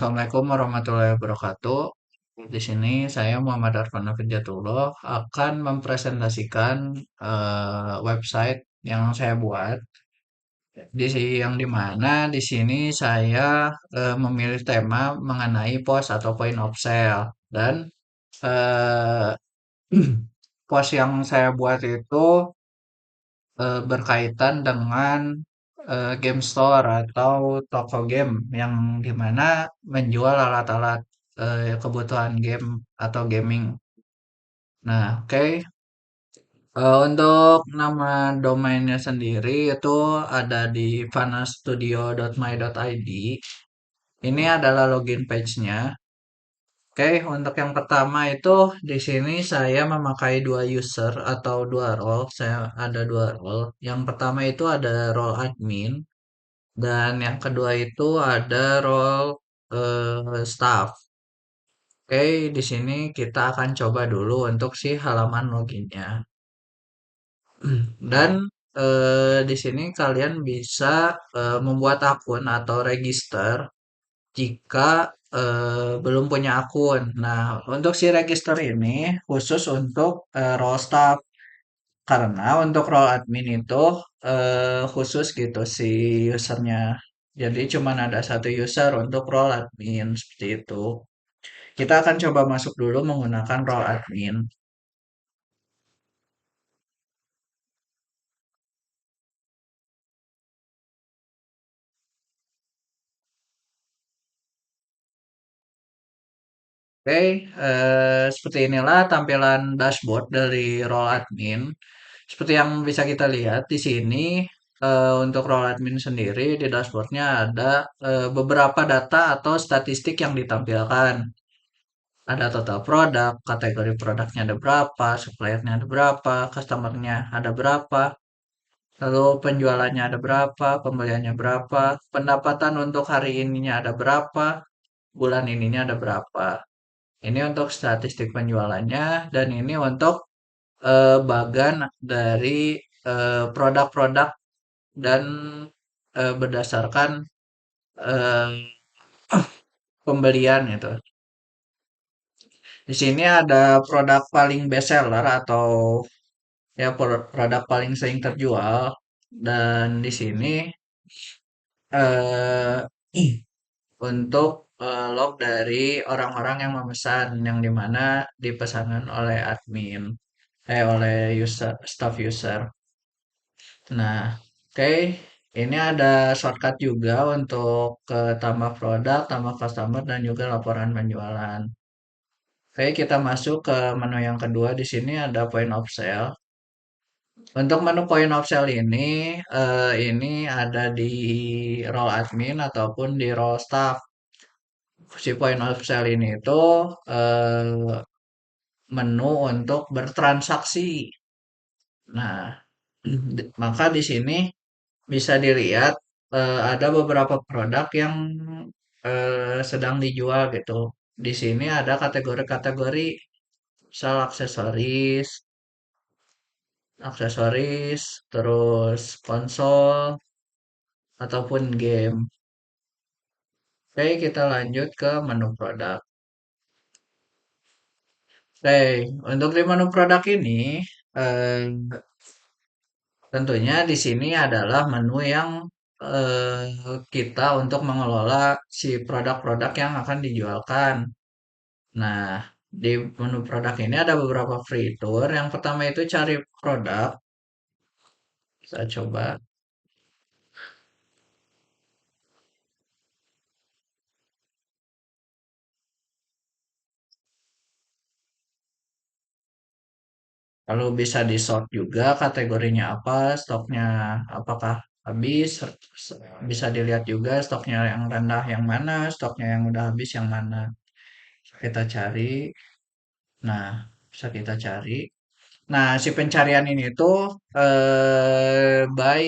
Assalamualaikum warahmatullahi wabarakatuh. Di sini saya Muhammad Arfan Hafidjatullah akan mempresentasikan website yang saya buat. Yang dimana di sini saya memilih tema mengenai post atau point of sale dan eh, post yang saya buat itu berkaitan dengan game store atau toko game yang dimana menjual alat-alat kebutuhan game atau gaming. Nah, oke. Untuk nama domainnya sendiri itu ada di vanastudio.my.id. Ini adalah login page-nya. Oke, untuk yang pertama itu di sini saya memakai dua user atau dua role. Saya ada dua role. Yang pertama itu ada role admin dan yang kedua itu ada role staff. Oke, di sini kita akan coba dulu untuk si halaman loginnya. Dan di sini kalian bisa membuat akun atau register jika belum punya akun. Nah, untuk si register ini khusus untuk role staff karena untuk role admin itu khusus gitu si usernya. Jadi cuman ada satu user untuk role admin seperti itu. Kita akan coba masuk dulu menggunakan role admin. Oke, seperti inilah tampilan dashboard dari role admin. Seperti yang bisa kita lihat di sini, untuk role admin sendiri di dashboardnya ada beberapa data atau statistik yang ditampilkan. Ada total produk, kategori produknya ada berapa, suppliernya ada berapa, customernya ada berapa, lalu penjualannya ada berapa, pembeliannya berapa, pendapatan untuk hari ininya ada berapa, bulan ininya ada berapa. Ini untuk statistik penjualannya dan ini untuk bagan dari produk-produk dan berdasarkan eh, pembelian itu. Di sini ada produk paling best seller atau ya produk paling sering terjual dan di sini eh, untuk log dari orang-orang yang memesan yang dimana dipesanan oleh admin oleh user staff user. Nah, oke, ini ada shortcut juga untuk ke tambah produk, tambah customer dan juga laporan penjualan. Oke, kita masuk ke menu yang kedua. Di sini ada point of sale. Untuk menu point of sale ini ada di role admin ataupun di role staff. Si point of sale ini itu eh, menu untuk bertransaksi. Nah, maka di sini bisa dilihat ada beberapa produk yang sedang dijual gitu. Di sini ada kategori-kategori misal aksesoris, terus konsol ataupun game. Oke, kita lanjut ke menu produk. Oke, untuk di menu produk ini eh, tentunya di sini adalah menu yang kita untuk mengelola si produk-produk yang akan dijualkan. Nah, di menu produk ini ada beberapa fitur. Yang pertama itu cari produk. Saya coba. Lalu bisa di sort juga kategorinya apa, stoknya apakah habis. Bisa dilihat juga stoknya yang rendah yang mana, stoknya yang udah habis yang mana. Kita cari. Nah, bisa kita cari. Nah, si pencarian ini tuh by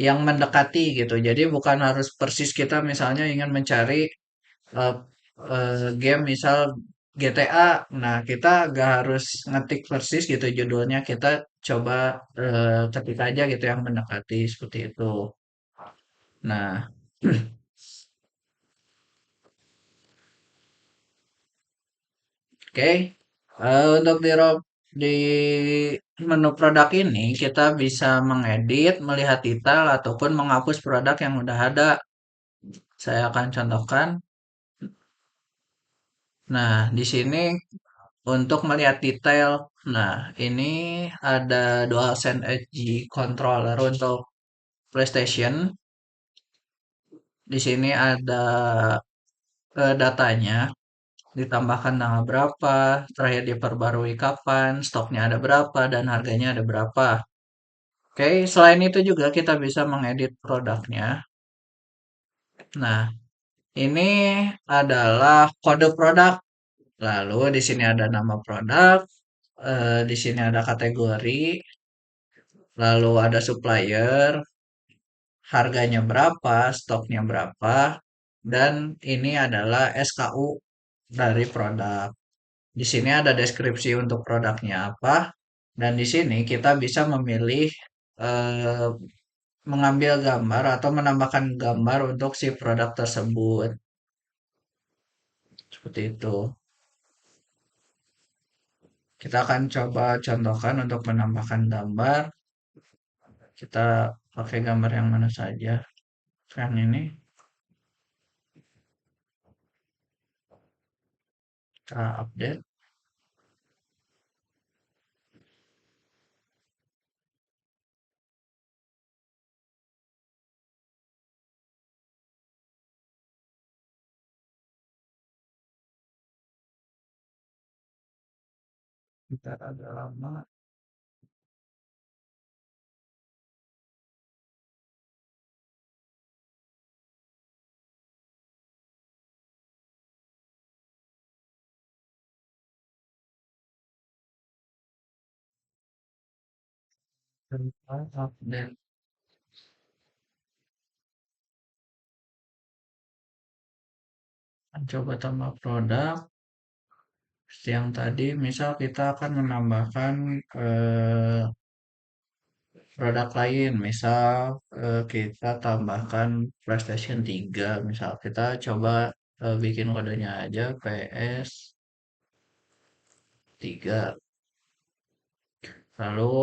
yang mendekati gitu. Jadi bukan harus persis kita misalnya ingin mencari eh, game misal GTA. Nah, kita gak harus ngetik persis gitu judulnya. Kita coba ketik aja gitu yang mendekati seperti itu. Nah, Oke, untuk di menu produk ini kita bisa mengedit, melihat detail ataupun menghapus produk yang udah ada. Saya akan contohkan. Nah, di sini untuk melihat detail. Nah, ini ada DualSense Edge controller untuk PlayStation. Di sini ada datanya, ditambahkan tanggal berapa, terakhir diperbarui kapan, stoknya ada berapa, dan harganya ada berapa. Oke, selain itu juga kita bisa mengedit produknya. Nah, ini adalah kode produk. Lalu di sini ada nama produk, di sini ada kategori, lalu ada supplier, harganya berapa, stoknya berapa, dan ini adalah SKU dari produk. Di sini ada deskripsi untuk produknya apa, dan di sini kita bisa memilih eh, mengambil gambar atau menambahkan gambar untuk si produk tersebut. Seperti itu. Kita akan coba contohkan untuk menambahkan gambar. Kita pakai gambar yang mana saja. Sekarang ini kita update. Kita agak lama. Kita update. Coba tambah produk. Seperti yang tadi, misal kita akan menambahkan produk lain. Misal kita tambahkan PlayStation 3. Misal kita coba bikin kodenya aja PS 3. Lalu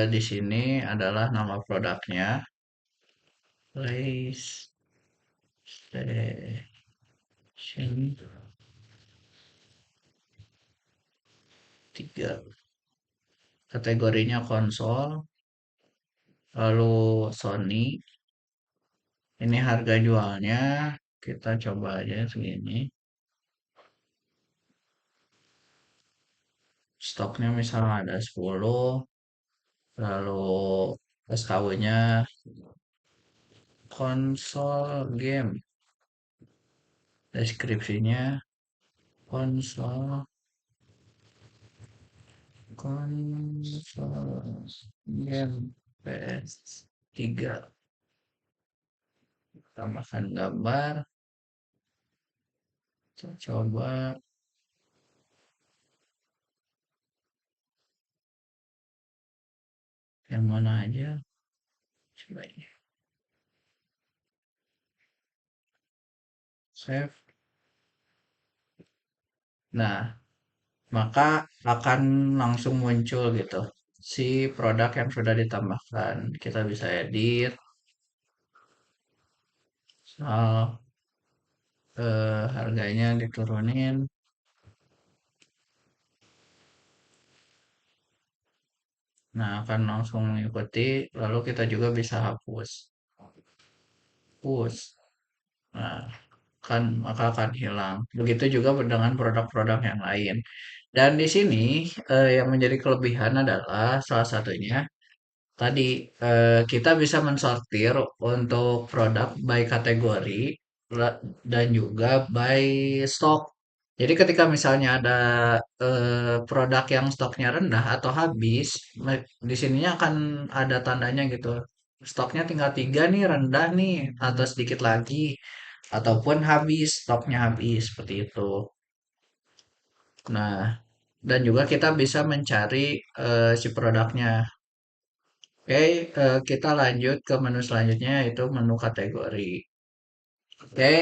di sini adalah nama produknya PlayStation 3. Kategorinya konsol, lalu Sony. Ini harga jualnya kita coba aja segini. Stoknya misalnya ada 10, lalu SKU-nya konsol game. Deskripsinya konsol konsol game PS3. Tambahkan gambar. Kita coba yang mana aja. Coba ini. Save. Nah, maka akan langsung muncul gitu si produk yang sudah ditambahkan. Kita bisa edit soal harganya diturunin. Nah, akan langsung mengikuti. Lalu kita juga bisa hapus. Hapus. Nah, maka akan hilang. Begitu juga dengan produk-produk yang lain. Dan di sini yang menjadi kelebihan adalah salah satunya tadi kita bisa mensortir untuk produk by kategori dan juga by stock. Jadi ketika misalnya ada produk yang stoknya rendah atau habis, di sininya akan ada tandanya gitu. Stoknya tinggal 3 nih, rendah nih, atau sedikit lagi, ataupun habis, stoknya habis, seperti itu. Nah, dan juga kita bisa mencari si produknya. Oke, kita lanjut ke menu selanjutnya yaitu menu kategori. Oke,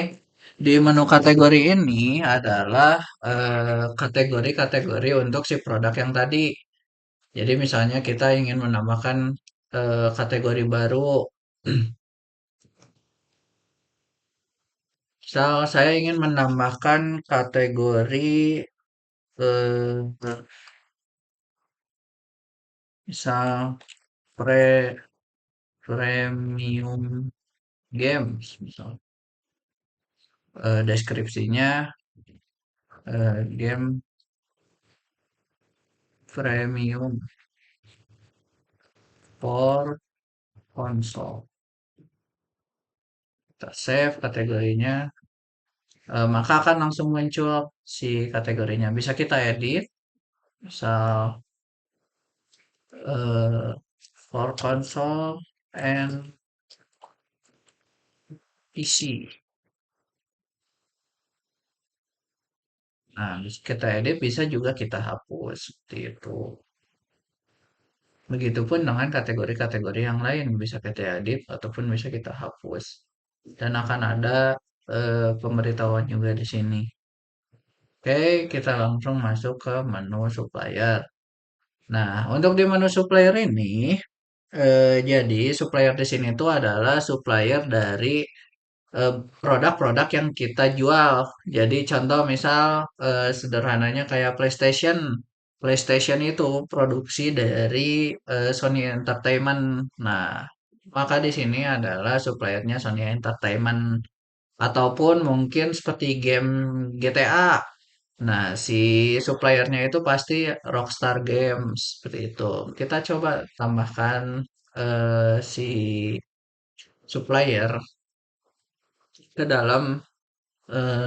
Di menu kategori ini adalah kategori-kategori untuk si produk yang tadi. Jadi misalnya kita ingin menambahkan kategori baru. Misal saya ingin menambahkan kategori eh, misal premium games misal. Deskripsinya game premium for console. Kita save kategorinya, maka akan langsung muncul si kategorinya. Bisa kita edit, misal for console and PC. Nah, bisa kita edit, bisa juga kita hapus seperti itu. Begitupun dengan kategori-kategori yang lain, bisa kita edit ataupun bisa kita hapus. Dan akan ada pemberitahuan juga di sini. Oke, kita langsung masuk ke menu supplier. Nah, untuk di menu supplier ini, jadi supplier di sini itu adalah supplier dari produk-produk yang kita jual. Jadi contoh misal sederhananya kayak PlayStation. PlayStation itu produksi dari Sony Entertainment. Nah, maka di sini adalah suppliernya Sony Entertainment. Ataupun mungkin seperti game GTA. Nah, si suppliernya itu pasti Rockstar Games seperti itu. Kita coba tambahkan si supplier ke dalam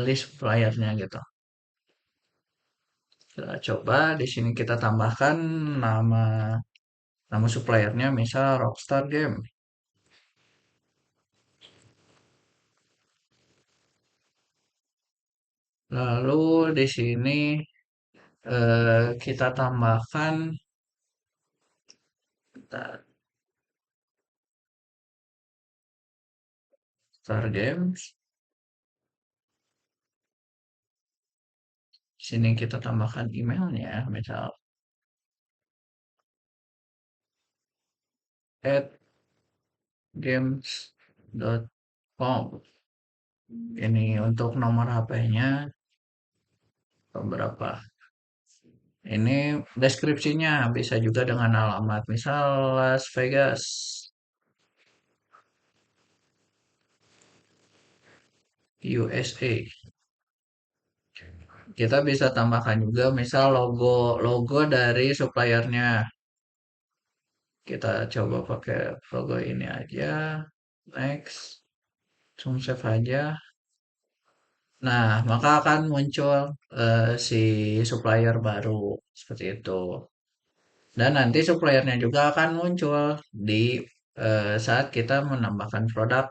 list suppliernya gitu. Kita coba di sini kita tambahkan nama nama suppliernya misal Rockstar Game. Lalu di sini kita tambahkan bentar, Star Games. Sini kita tambahkan emailnya misal at games.com. Ini untuk nomor HP-nya beberapa. Ini deskripsinya bisa juga dengan alamat misal Las Vegas, USA. Kita bisa tambahkan juga misal logo dari suppliernya. Kita coba pakai logo ini aja. Next, langsung save aja. Nah, maka akan muncul si supplier baru seperti itu. Dan nanti suppliernya juga akan muncul di saat kita menambahkan produk.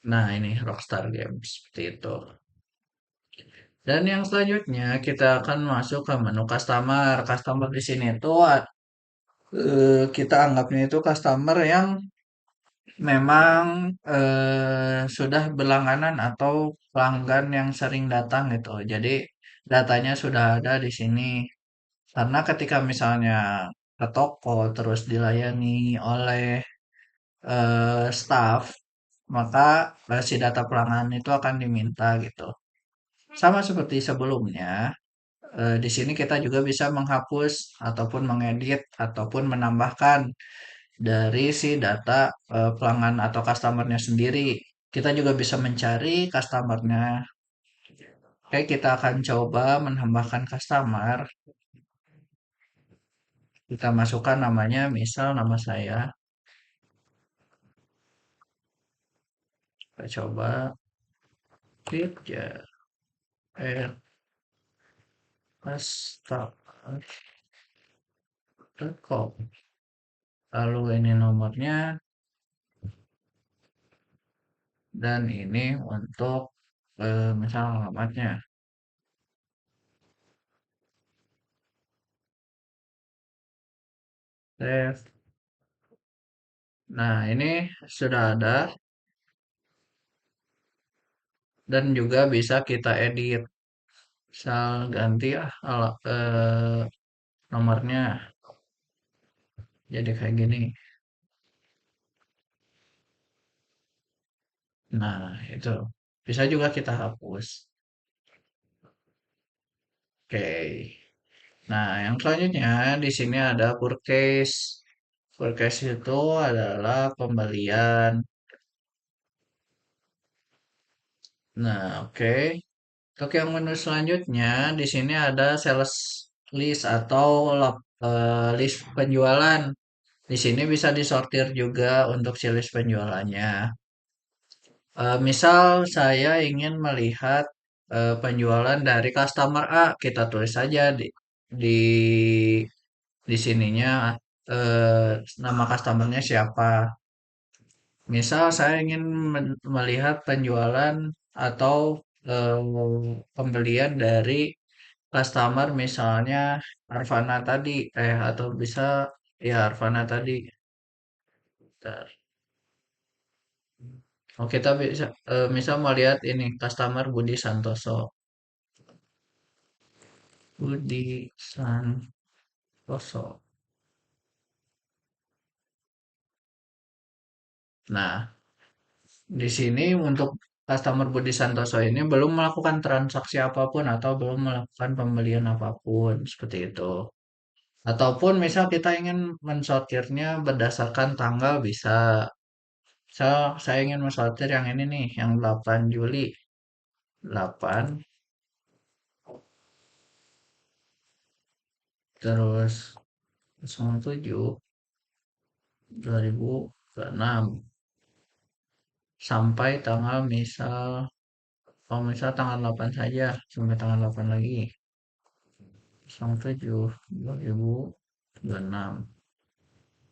Nah, ini Rockstar Games seperti itu. Dan yang selanjutnya kita akan masuk ke menu customer. Customer di sini itu kita anggapnya itu customer yang memang sudah berlangganan atau pelanggan yang sering datang gitu. Jadi datanya sudah ada di sini. Karena ketika misalnya ke toko terus dilayani oleh staff, maka si data pelanggan itu akan diminta gitu. Sama seperti sebelumnya, di sini kita juga bisa menghapus ataupun mengedit ataupun menambahkan dari si data pelanggan atau customernya sendiri. Kita juga bisa mencari customernya. Oke, kita akan coba menambahkan customer. Kita masukkan namanya, misal nama saya. Kita coba kerja customer.com. Lalu ini nomornya dan ini untuk misal alamatnya. Save. Nah, ini sudah ada. dan juga bisa kita edit. Misal ganti nomornya jadi kayak gini. Nah, itu bisa juga kita hapus. Oke. Nah, yang selanjutnya di sini ada purchase. Purchase itu adalah pembelian. Nah, oke. Untuk yang menu selanjutnya, di sini ada sales list atau list penjualan. Di sini bisa disortir juga untuk si list penjualannya. Misal saya ingin melihat penjualan dari customer A, kita tulis saja di di sininya nama customernya siapa. Misal saya ingin melihat penjualan atau pembelian dari customer misalnya Arvana tadi, atau bisa ya Arvana tadi. Bentar. Oh, kita bisa misal melihat ini customer Budi Santoso. Budi Santoso. Nah, di sini untuk customer Budi Santoso ini belum melakukan transaksi apapun atau belum melakukan pembelian apapun seperti itu. Ataupun misal kita ingin mensortirnya berdasarkan tanggal bisa. Misal saya ingin mensortir yang ini nih, yang 8 Juli. 8 terus 07 2026 sampai tanggal misal, oh misal tanggal 8 saja sampai tanggal 8 lagi. 07 2026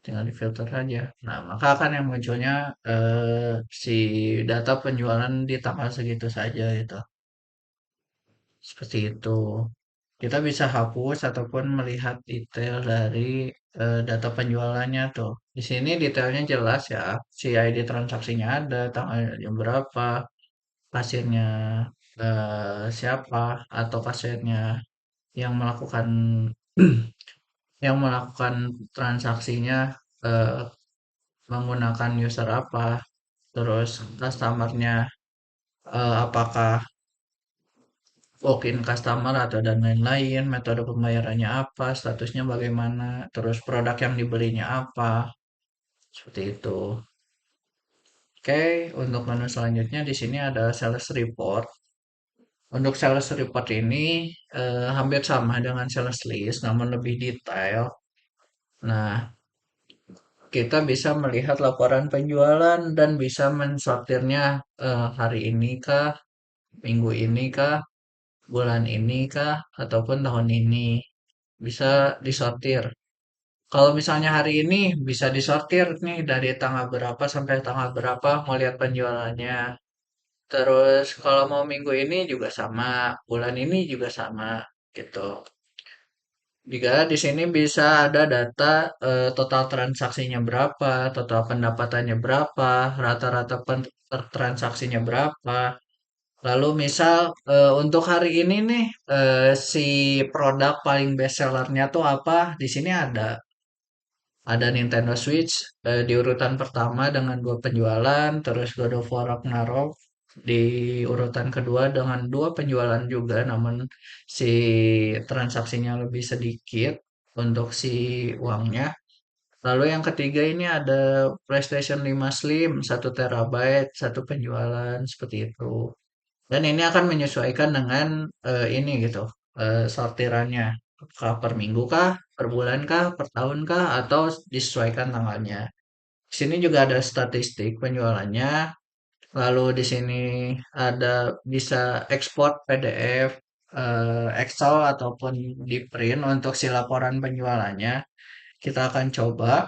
tinggal difilter saja. Nah, maka akan yang munculnya si data penjualan di tanggal segitu saja itu. Seperti itu. Kita bisa hapus ataupun melihat detail dari data penjualannya tuh. Di sini detailnya jelas ya. Si ID transaksinya ada, tanggalnya berapa, kasirnya siapa atau kasirnya yang melakukan yang melakukan transaksinya eh, menggunakan user apa, terus customernya apakah walk-in customer atau dan lain-lain, metode pembayarannya apa, statusnya bagaimana, terus produk yang dibelinya apa, seperti itu. Oke, untuk menu selanjutnya di sini ada sales report. Untuk sales report ini hampir sama dengan sales list, namun lebih detail. Nah, kita bisa melihat laporan penjualan dan bisa mensortirnya hari ini kah, minggu ini kah, bulan ini kah, ataupun tahun ini. Bisa disortir. Kalau misalnya hari ini bisa disortir nih dari tanggal berapa sampai tanggal berapa mau lihat penjualannya. Terus kalau mau minggu ini juga sama, bulan ini juga sama gitu. Jika di sini bisa ada data total transaksinya berapa, total pendapatannya berapa, rata-rata transaksinya berapa. Lalu misal untuk hari ini nih si produk paling best sellernya tuh apa? Di sini ada Nintendo Switch di urutan pertama dengan 2 penjualan, terus God of War Ragnarok di urutan kedua dengan 2 penjualan juga, namun si transaksinya lebih sedikit untuk si uangnya. Lalu yang ketiga ini ada PlayStation 5 Slim 1 TB, 1 penjualan seperti itu. Dan ini akan menyesuaikan dengan ini gitu, sortirannya. Apakah per minggu kah, per bulan kah, per tahun kah, atau disesuaikan tanggalnya. Di sini juga ada statistik penjualannya. Lalu di sini ada bisa ekspor PDF, Excel ataupun di print untuk si laporan penjualannya. Kita akan coba.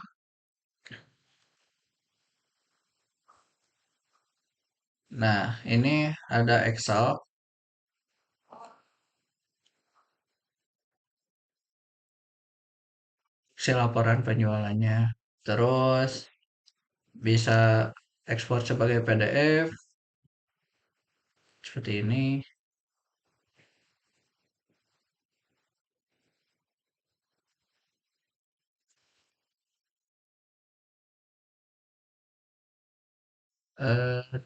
Nah, ini ada Excel, si laporan penjualannya. Terus bisa ekspor sebagai PDF seperti ini.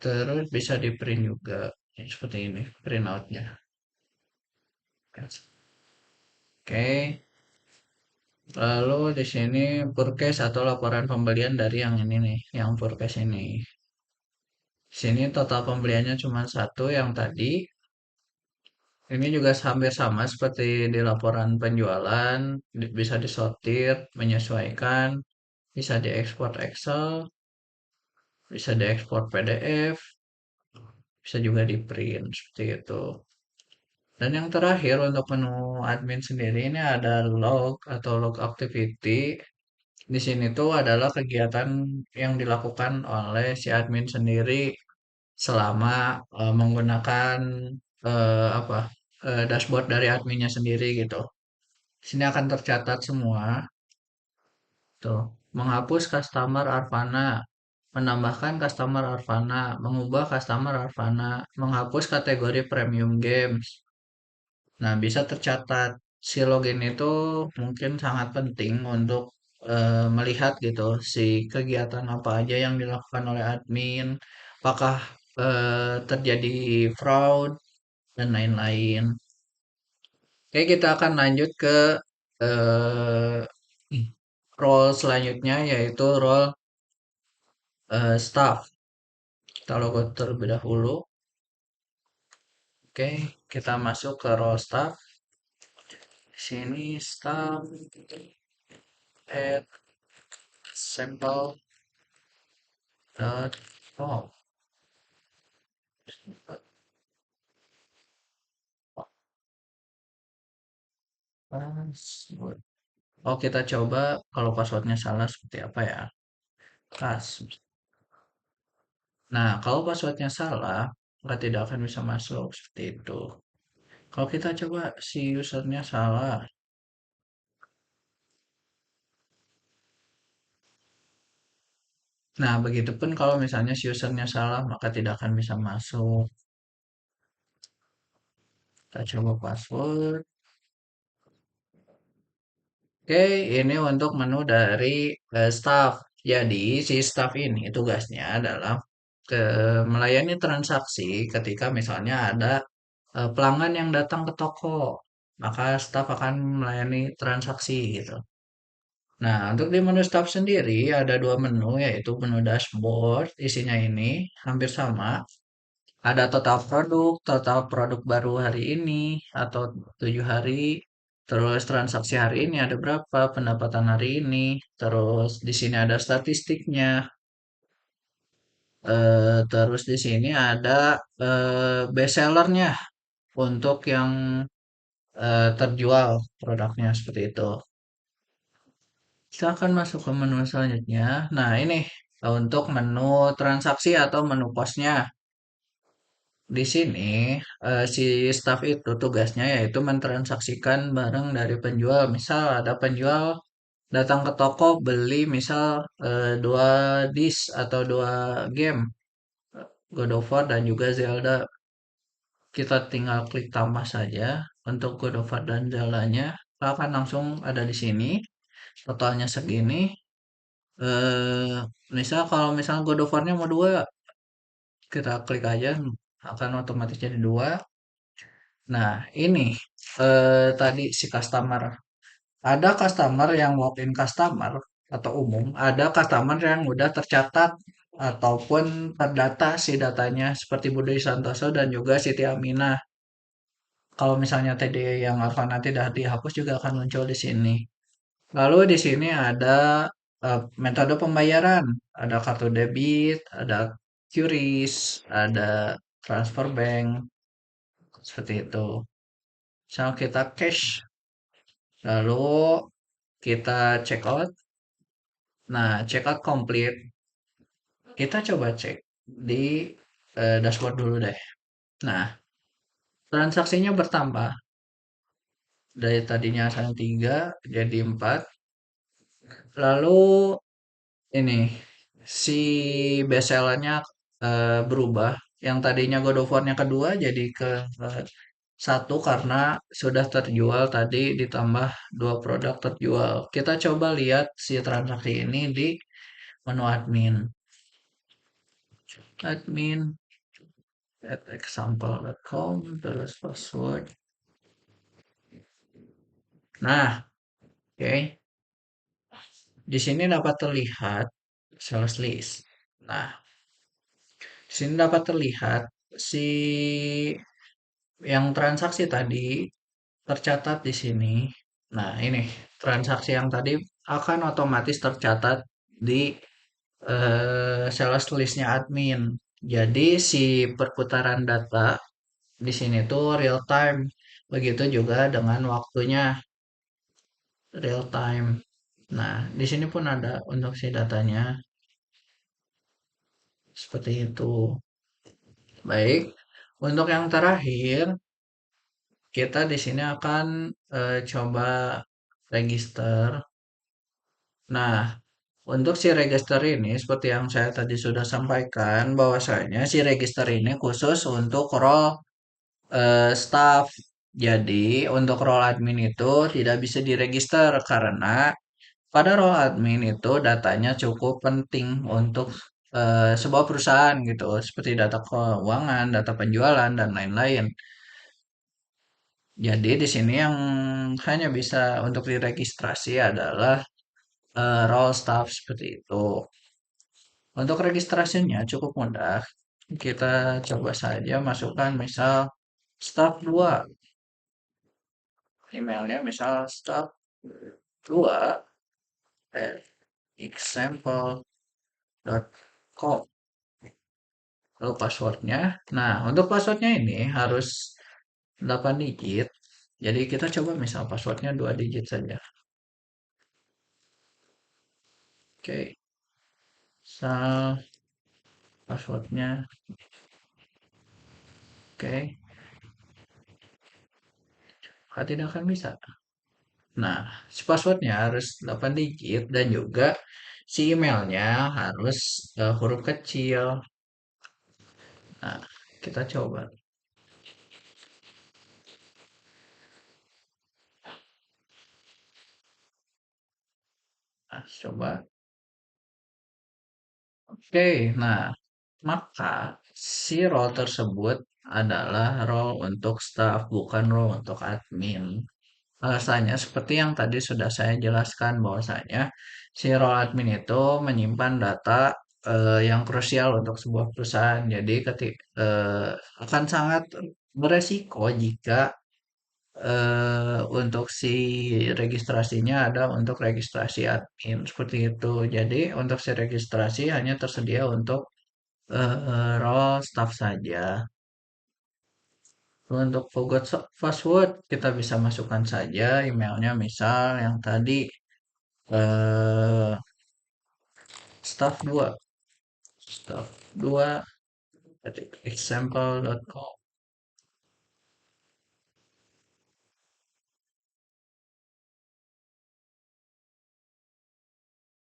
Terus bisa di print juga. Ya, seperti ini print outnya. Oke, lalu di sini purchase atau laporan pembelian dari yang ini nih, yang purchase ini. Sini total pembeliannya cuma satu yang tadi. Ini juga hampir sama seperti di laporan penjualan, bisa disortir, menyesuaikan, bisa diekspor Excel, bisa diekspor PDF, bisa juga di print seperti itu. Dan yang terakhir untuk menu admin sendiri ini ada log atau log activity. Di sini tuh adalah kegiatan yang dilakukan oleh si admin sendiri selama menggunakan apa dashboard dari adminnya sendiri gitu. Sini akan tercatat semua tuh. Menghapus customer Arvana, menambahkan customer Arvana, mengubah customer Arvana, menghapus kategori premium games. Nah, bisa tercatat si login itu mungkin sangat penting untuk melihat gitu si kegiatan apa aja yang dilakukan oleh admin, apakah terjadi fraud dan lain-lain. Oke, kita akan lanjut ke eh, role selanjutnya yaitu role staff. Kita logo terlebih dahulu. Oke, kita masuk ke role staff. Di sini staff add sample dot oh, password. Oh, kita coba kalau passwordnya salah seperti apa ya. Pas. Nah, kalau passwordnya salah, nggak tidak akan bisa masuk seperti itu. Kalau kita coba si usernya salah. Nah, begitupun kalau misalnya si usernya salah, maka tidak akan bisa masuk. Kita coba password. Oke, ini untuk menu dari staff. Jadi, si staff ini tugasnya adalah melayani transaksi ketika misalnya ada pelanggan yang datang ke toko, maka staff akan melayani transaksi gitu. Nah, untuk di menu staff sendiri ada dua menu, yaitu menu dashboard, isinya ini hampir sama. Ada total produk baru hari ini atau 7 hari, terus transaksi hari ini ada berapa, pendapatan hari ini, terus di sini ada statistiknya, terus di sini ada best sellernya untuk yang terjual produknya seperti itu. Kita akan masuk ke menu selanjutnya. Nah, ini untuk menu transaksi atau menu posnya. Di sini si staff itu tugasnya yaitu mentransaksikan barang dari penjual. Misal ada penjual datang ke toko beli misal 2 disk atau 2 game God of War dan juga Zelda. Kita tinggal klik tambah saja untuk God of War dan Zelda-nya. Akan langsung ada di sini. Totalnya segini. eh Misal kalau misalnya God of War-nya mau 2, kita klik aja akan otomatis jadi 2. Nah, ini tadi si customer. Ada customer yang walk-in customer atau umum, ada customer yang udah tercatat ataupun terdata si datanya seperti Budi Santoso dan juga Siti Aminah. Kalau misalnya tadi yang Arfana tidak dihapus juga akan muncul di sini. Lalu di sini ada metode pembayaran, ada kartu debit, ada QRIS, ada transfer bank, seperti itu. Misal kita cash, lalu kita check out. Nah, check out complete. Kita coba cek di dashboard dulu deh. Nah, transaksinya bertambah. Dari tadinya asalnya 3 jadi 4. Lalu ini si bestsellernya berubah. Yang tadinya God of War-nya kedua jadi ke satu karena sudah terjual tadi ditambah dua produk terjual. Kita coba lihat si transaksi ini di menu admin. Admin at example.com terus password. Nah, oke. Di sini dapat terlihat sales list. Nah, di sini dapat terlihat si yang transaksi tadi tercatat di sini. Nah, ini transaksi yang tadi akan otomatis tercatat di sales listnya admin. Jadi si perputaran data di sini tuh real time. Begitu juga dengan waktunya real time. Nah, di sini pun ada untuk si datanya seperti itu. Baik, untuk yang terakhir kita di sini akan coba register. Nah, untuk si register ini, seperti yang saya tadi sudah sampaikan, bahwasanya si register ini khusus untuk role staff. Jadi, untuk role admin itu tidak bisa diregister karena pada role admin itu datanya cukup penting untuk sebuah perusahaan gitu, seperti data keuangan, data penjualan, dan lain-lain. Jadi di sini yang hanya bisa untuk diregistrasi adalah role staff seperti itu. Untuk registrasinya cukup mudah. Kita coba saja masukkan misal staff 2. Emailnya misal staff 2 at example.com. Lalu passwordnya. Nah, untuk passwordnya ini harus 8 digit. Jadi kita coba misal passwordnya 2 digit saja. Oke, misal passwordnya. Oke, tidak akan bisa. Nah, si passwordnya harus 8 digit dan juga si emailnya harus huruf kecil. Nah, kita coba. Nah, coba. Oke, nah, maka si role tersebut adalah role untuk staff, bukan role untuk admin. Alasannya seperti yang tadi sudah saya jelaskan bahwasanya si role admin itu menyimpan data yang krusial untuk sebuah perusahaan. Jadi akan sangat beresiko jika untuk si registrasinya ada untuk registrasi admin seperti itu. Jadi untuk si registrasi hanya tersedia untuk role staff saja. Untuk forgot password kita bisa masukkan saja emailnya misal yang tadi eh, staff 2 staff 2 example.com.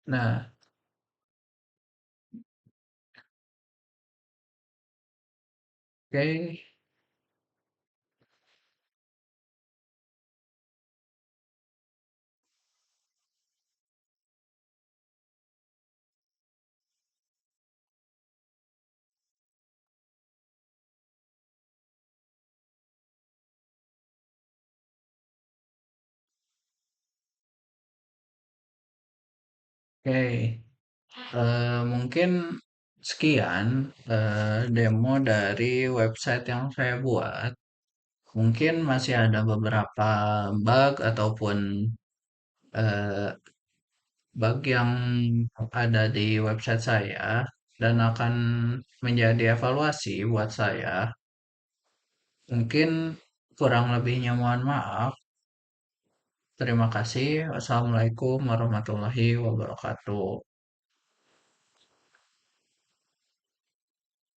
Nah, oke, oke. Mungkin sekian demo dari website yang saya buat. Mungkin masih ada beberapa bug ataupun eh, bug yang ada di website saya dan akan menjadi evaluasi buat saya. Mungkin kurang lebihnya mohon maaf. Terima kasih. Wassalamualaikum warahmatullahi wabarakatuh.